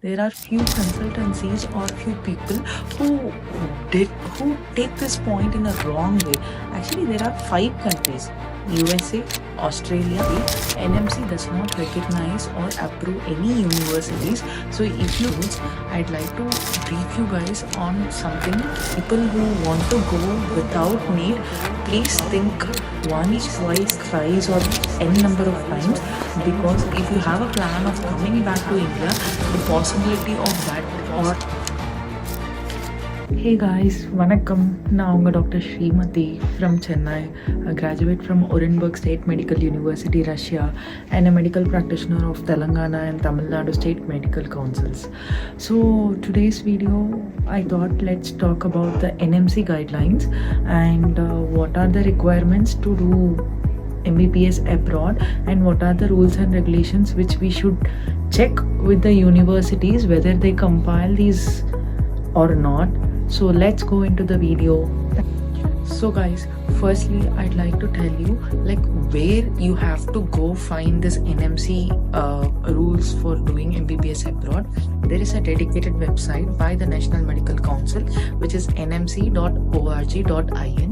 there are few consultancies or few people who take this point in a wrong way. Actually, there are 5 countries: USA, Australia. NMC does not recognize or approve any universities. So if you I'd like to brief you guys on something. People who want to go without need, please think once, twice, thrice, or n number of times, because if you have a plan of coming back to India, the possibility of that or Hey guys, vanakkam. நான் உங்க doctor Srimathi from Chennai, a graduate from Orenburg State Medical University, Russia, and a medical practitioner of Telangana and Tamil Nadu State Medical Councils. So today's video, I thought let's talk about the NMC guidelines and what are the requirements to do MBBS abroad, and what are the rules and regulations which we should check with the universities whether they compile these or not. So let's go into the video. So guys, firstly I'd like to tell you like where you have to go find this NMC rules for doing MBBS abroad. There is a dedicated website by the National Medical Council, which is nmc.org.in.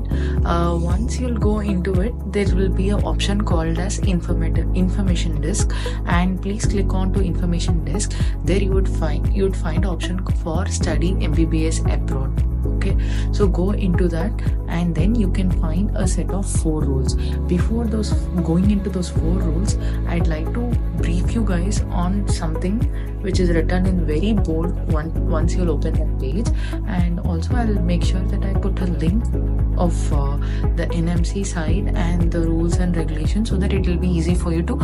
Once you'll go into it, there will be an option called as information desk, and please click on to information desk. There you would find option for study MBBS abroad. Okay, so go into that and then you can find a set of 4 rules. Before going into those 4 rules, I'd like to brief you guys on something which is written in very bold once you'll open that page, and also I'll make sure that I put a link of the NMC side and the rules and regulations so that it will be easy for you to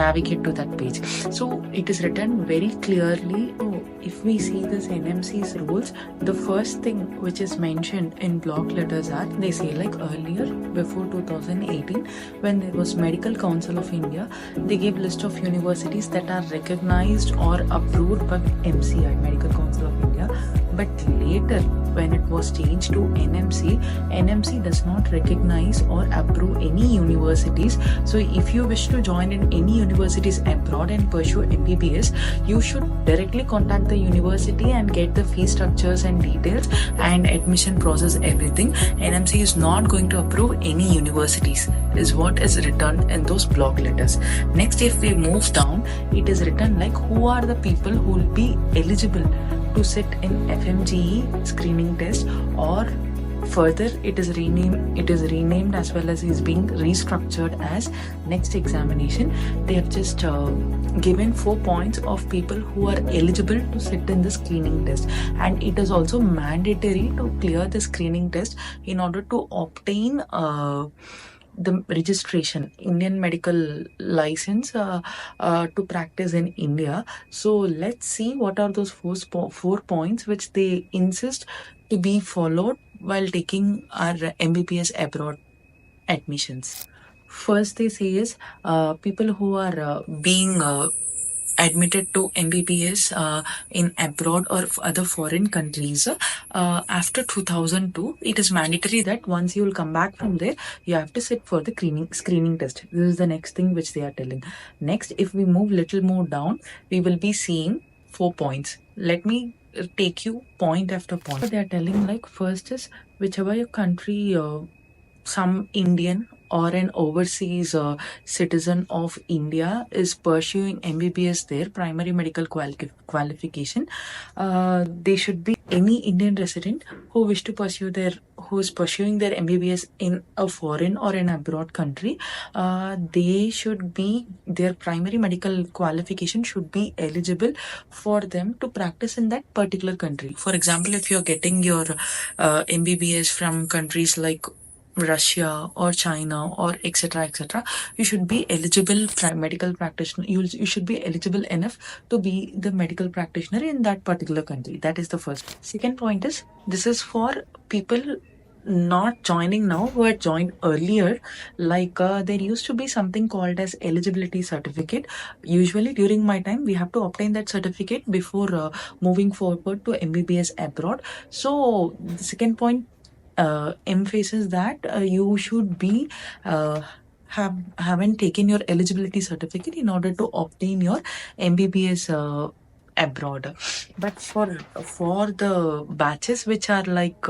navigate to that page. So it is written very clearly. If we see this NMC's rules, the first thing which is mentioned in block letters are, they say like earlier before 2018 when there was Medical Council of India, they gave list of universities that are recognized or approved by MCI, Medical Council of India. But later when it was changed to NMC does not recognize or approve any universities. So if you wish to join in any universities abroad and pursue MBBS, you should directly contact the university and get the fee structures and details and admission process, everything. NMC is not going to approve any universities, is what is written in those block letters. Next, if we move down, it is written like who are the people who will be eligible to sit in FMGE screening test, or further it is renamed as well as is being restructured as next examination. They have just given 4 points of people who are eligible to sit in the screening test, and it is also mandatory to clear the screening test in order to obtain the registration, Indian medical license to practice in India. So let's see what are those 4 points which they insist to be followed while taking our MBBS abroad admissions. First they say is people who are being admitted to MBBS in abroad or other foreign countries after 2002, it is mandatory that once you will come back from there, you have to sit for the screening test. This is the next thing which they are telling. Next, if we move little more down, we will be seeing 4 points. Let me take you point after point. They are telling like first is whichever your country some Indian or an overseas citizen of India is pursuing MBBS there, primary medical qualification, they should be any Indian resident who is pursuing their MBBS in a foreign or an abroad country. They should be, their primary medical qualification should be eligible for them to practice in that particular country. For example, if you're getting your MBBS from countries like Russia or China or etc., you should be eligible medical practitioner. You should be eligible enough to be the medical practitioner in that particular country. That is the first. Second point is, this is for people not joining now who had joined earlier. Like there used to be something called as eligibility certificate. Usually during my time we have to obtain that certificate before moving forward to MBBS abroad. So the second point emphasizes that you should be haven't taken your eligibility certificate in order to obtain your MBBS abroad. But for the batches which are like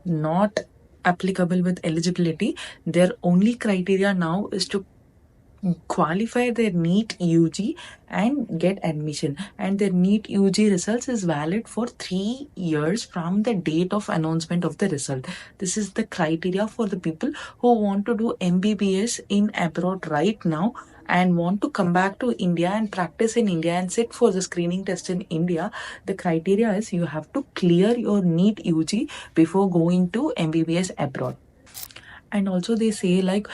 not applicable with eligibility, their only criteria now is to qualify their NEET UG and get admission, and their NEET UG results is valid for 3 years from the date of announcement of the result. This is the criteria for the people who want to do MBBS in abroad right now and want to come back to India and practice in India and sit for the screening test in India. The criteria is you have to clear your NEET UG before going to MBBS abroad. And also they say like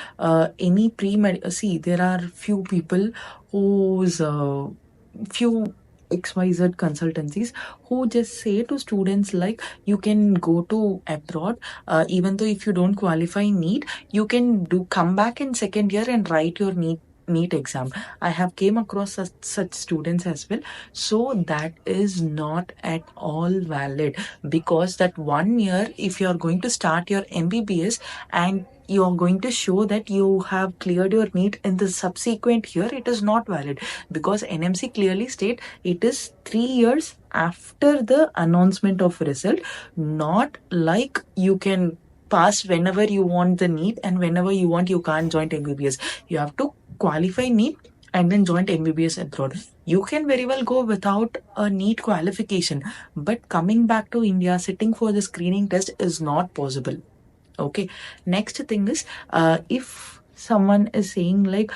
any pre-med, see there are few people who's few XYZ consultancies who just say to students like you can go to abroad, even though if you don't qualify NEET, you can do come back in second year and write your NEET exam. I have came across such students as well. So that is not at all valid, because that 1 year, if you are going to start your MBBS and you are going to show that you have cleared your NEET in the subsequent year, it is not valid, because NMC clearly state it is 3 years after the announcement of result, not like you can pass whenever you want the NEET and whenever you want you can't join MBBS. You have to qualify NEET and then join MBBS abroad. You can very well go without a NEET qualification, but coming back to India, sitting for the screening test is not possible. Okay. Next thing is, if someone is saying like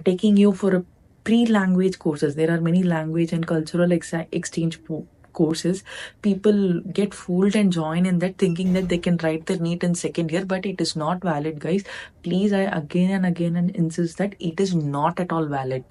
taking you for a pre-language courses, there are many language and cultural exchange courses. People get fooled and join in that thinking that they can write their NEET in second year, but it is not valid, guys. Please, I again and again and insist that it is not at all valid.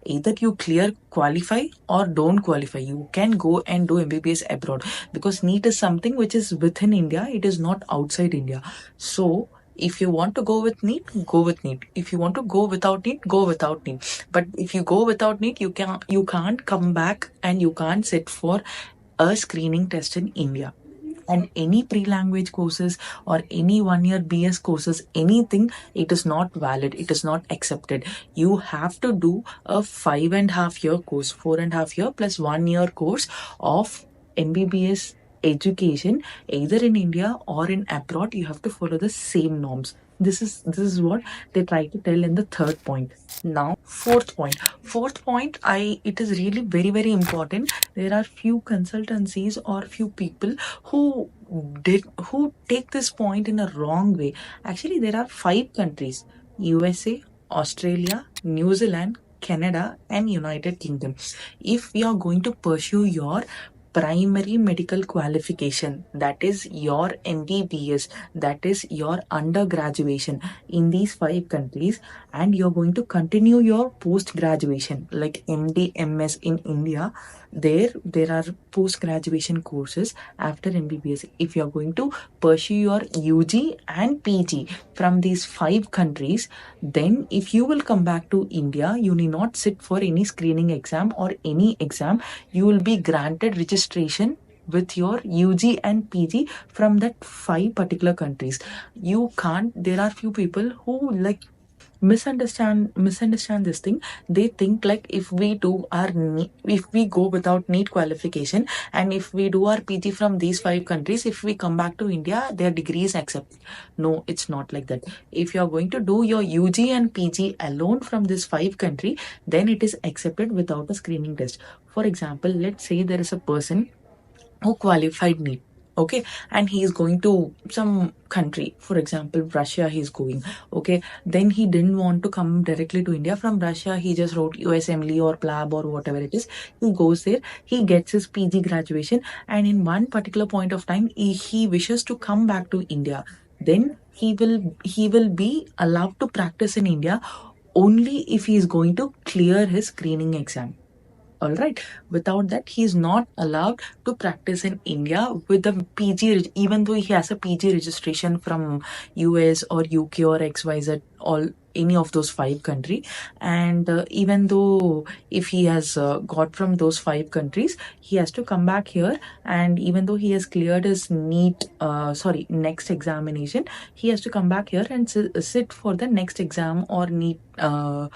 Either you clear, qualify, or don't qualify. You can go and do MBBS abroad, because NEET is something which is within India. It is not outside India. So if you want to go with NEET, go with NEET. If you want to go without NEET, go without NEET. But if you go without NEET, you can't come back and you can't sit for a screening test in India. And any pre-language courses or any 1 year BS courses, anything, it is not valid. It is not accepted. You have to do a 5.5 year course, 4.5 year plus 1 year course of MBBS education, either in India or in abroad. You have to follow the same norms. This is what they try to tell in the third point. Now fourth point, it is really very very important. There are few consultancies or few people who take this point in a wrong way. Actually, there are 5 countries: USA, Australia, New Zealand, Canada, and United Kingdom. If we are going to pursue your primary medical qualification, that is your MBBS, that is your undergraduation in these 5 countries, and you're going to continue your post graduation like MD, MS in India, there are post graduation courses after MBBS. If you're going to pursue your UG and PG from these 5 countries, then if you will come back to India, you need not sit for any screening exam or any exam. You will be granted registration with your UG and PG from that 5 particular countries. You can't, there are few people who like misunderstand this thing. They think like if we go without NEET qualification and if we do our PG from these 5 countries, if we come back to India, their degree is accepted. No, it's not like that. If you are going to do your UG and PG alone from this 5 country, then it is accepted without a screening test. For example, let's say there is a person who qualified NEET, okay, and he is going to some country, for example Russia he's going, okay, then he didn't want to come directly to India. From Russia he just wrote USMLE or PLAB or whatever it is. He goes there, he gets his PG graduation, and in one particular point of time he wishes to come back to India. Then he will be allowed to practice in India only if he is going to clear his screening exam. All right. Without that, he is not allowed to practice in India with a PG, even though he has a PG registration from US or UK or XYZ any of those 5 country, and even though if he has got from those 5 countries, he has to come back here, and even though he has cleared his next examination, he has to come back here and sit for the next exam or NEET or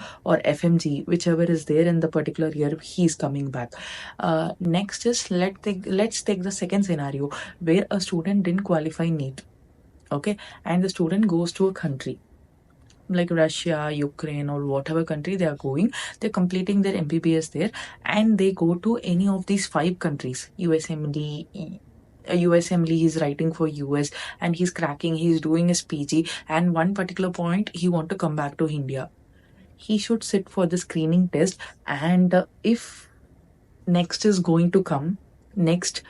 FMG, whichever is there in the particular year he's coming back. Next is let's take the second scenario where a student didn't qualify NEET, okay, and the student goes to a country like Russia, Ukraine, or whatever country they are going. They're completing their MBBS there, and they go to any of these 5 countries. USMLE, he's writing for US, and he's doing his PG, and one particular point he want to come back to India. He should sit for the screening test, and if next is going to come, next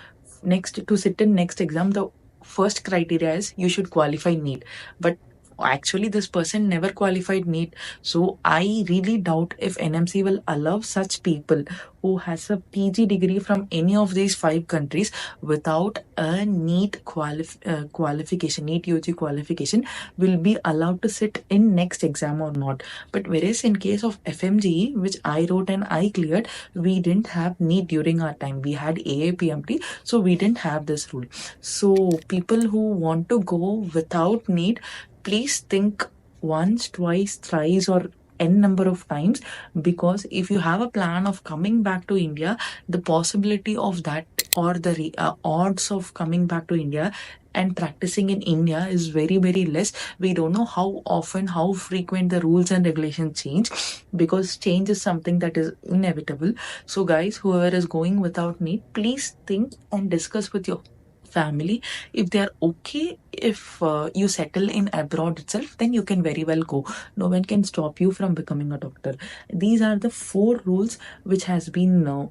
to sit in next exam, the first criteria is you should qualify NEET. But actually this person never qualified NEET, so I really doubt if NMC will allow such people who has a PG degree from any of these 5 countries without a NEET qualification, NEET UG qualification, will be allowed to sit in next exam or not. But whereas in case of FMG, which I wrote and I cleared, we didn't have NEET during our time. We had AAPMT, so we didn't have this rule. So people who want to go without NEET, please think once, twice, thrice, or n number of times, because if you have a plan of coming back to India, the possibility of that or the odds of coming back to India and practicing in India is very, very less. We don't know how often, how frequent the rules and regulations change, because change is something that is inevitable. So guys, whoever is going without NEET, please think and discuss with your family. If they are okay, if you settle in abroad itself, then you can very well go. No one can stop you from becoming a doctor. These are the 4 rules which has been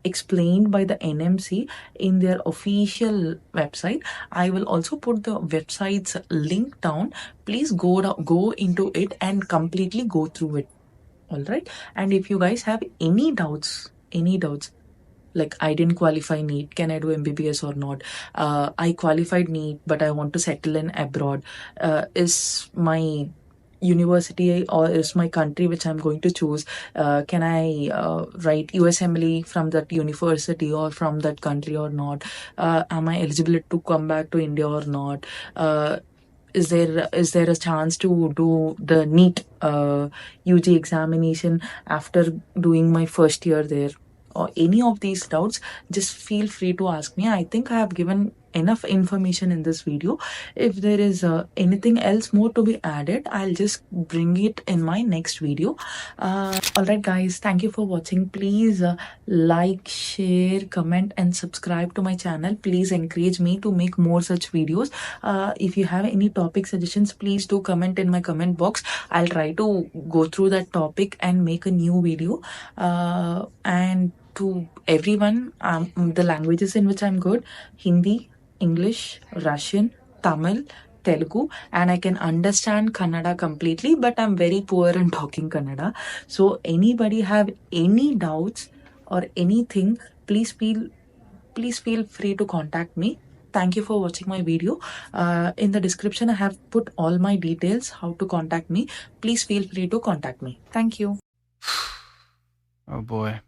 explained by the NMC in their official website. I will also put the website's link down. Please go into it and completely go through it. All right. And if you guys have any doubts, like I didn't qualify NEET, can I do MBBS or not? I qualified NEET, but I want to settle in abroad. Is my university or is my country which I'm going to choose, can I write USMLE from that university or from that country or not? Am I eligible to come back to India or not? Is there a chance to do the NEET UG examination after doing my first year there? Or any of these doubts, just feel free to ask me. I think I have given enough information in this video. If there is anything else more to be added, I'll just bring it in my next video. Alright guys, thank you for watching. Please like, share, comment and subscribe to my channel. Please encourage me to make more such videos. If you have any topic suggestions, please do comment in my comment box. I'll try to go through that topic and make a new video. And to everyone, the languages in which I'm good: Hindi, English, Russian, Tamil, Telugu, and I can understand Kannada completely, but I'm very poor in talking Kannada. So anybody have any doubts or anything, please feel free to contact me. Thank you for watching my video. In the description, I have put all my details, how to contact me. Please feel free to contact me. Thank you. Oh boy.